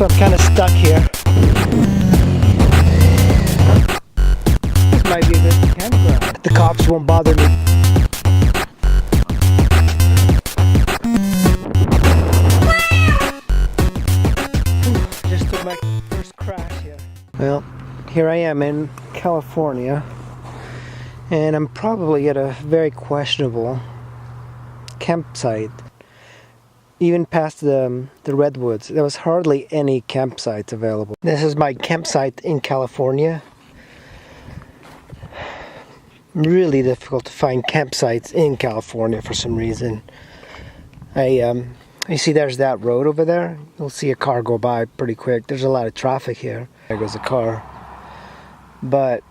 I'm kind of stuck here. This might be a good campground. The cops won't bother me. Just took my first crash here. Well, here I am in California, and I'm probably at a very questionable campsite. Even past the redwoods, there was hardly any campsites available. This is my campsite in California. Really difficult to find campsites in California for some reason. You see there's that road over there. You'll see a car go by pretty quick. There's a lot of traffic here. There goes a car. But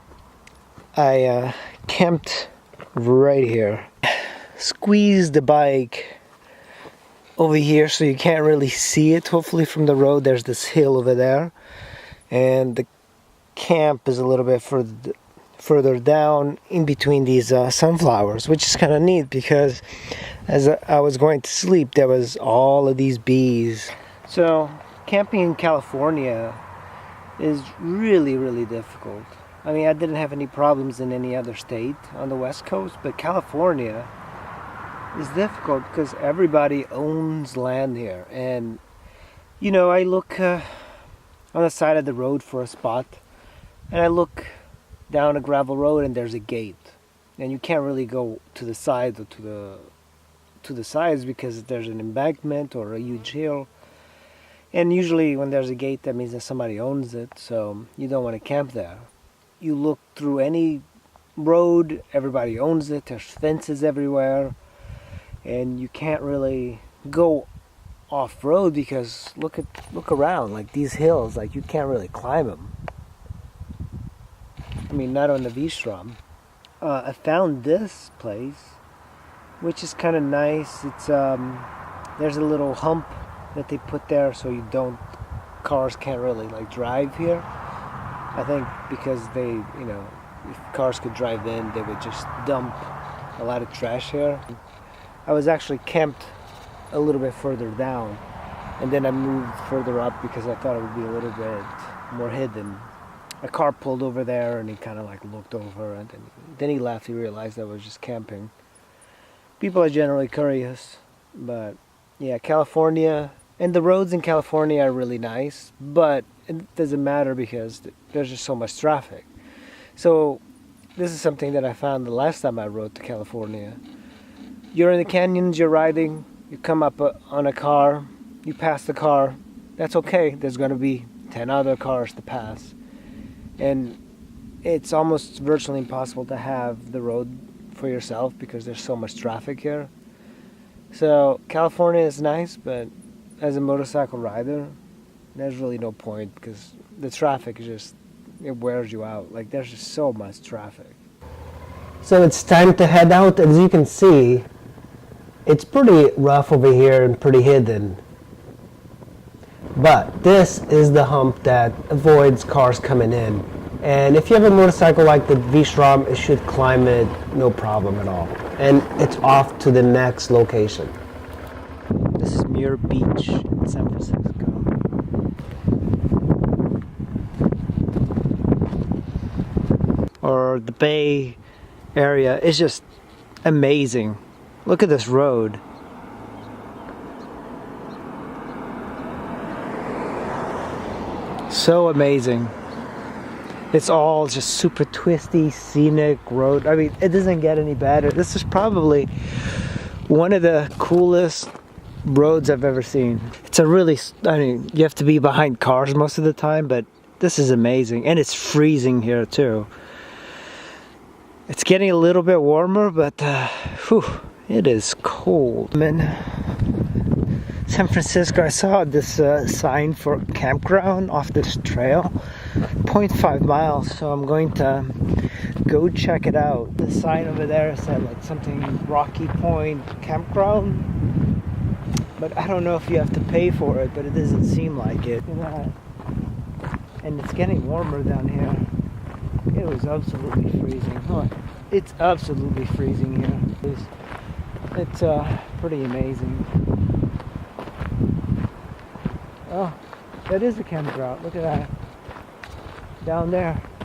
I camped right here. Squeezed the bike over here so you can't really see it. Hopefully from the road there's this hill over there, and the camp is a little bit further down in between these sunflowers, which is kind of neat because as I was going to sleep there was all of these bees. So camping in California is really difficult. I mean, I didn't have any problems in any other state on the West Coast, but California is difficult because everybody owns land here. And you know, I look on the side of the road for a spot, and I look down a gravel road and there's a gate, and you can't really go to the sides or to the sides because there's an embankment or a huge hill. And usually when there's a gate, that means that somebody owns it, so you don't want to camp there. You look through any road, everybody owns it, there's fences everywhere, and you can't really go off-road because look around, like these hills, like you can't really climb them. I mean, not on the V-Strom. I found this place, which is kind of nice. It's there's a little hump that they put there so cars can't really like drive here. I think because they, you know, if cars could drive in, they would just dump a lot of trash here. I was actually camped a little bit further down, and then I moved further up because I thought it would be a little bit more hidden. A car pulled over there and he kind of like looked over, and then he left. He realized I was just camping. People are generally curious, but yeah, California, and the roads in California are really nice, but it doesn't matter because there's just so much traffic. So this is something that I found the last time I rode to California. You're in the canyons, you're riding, you come up on a car, you pass the car, that's okay. There's going to be 10 other cars to pass. And it's almost virtually impossible to have the road for yourself because there's so much traffic here. So California is nice, but as a motorcycle rider, there's really no point because the traffic is just, it wears you out. Like there's just so much traffic. So it's time to head out. As you can see, it's pretty rough over here and pretty hidden. But this is the hump that avoids cars coming in. And if you have a motorcycle like the V-Strom, it should climb it no problem at all. And it's off to the next location. This is Muir Beach in San Francisco. Or the Bay Area is just amazing. Look at this road. So amazing. It's all just super twisty, scenic road. I mean, it doesn't get any better. This is probably one of the coolest roads I've ever seen. It's a really, I mean, you have to be behind cars most of the time, but this is amazing. And it's freezing here too. It's getting a little bit warmer, but whew, it is cold. I'm in San Francisco. I saw this sign for campground off this trail, 0.5 miles, so I'm going to go check it out. The sign over there said like something Rocky Point campground, but I don't know if you have to pay for it, but it doesn't seem like it. And it's getting warmer down here. It was absolutely freezing. Oh, it's absolutely freezing here. It's pretty amazing. Oh, That is a campground. Look at that. Down there.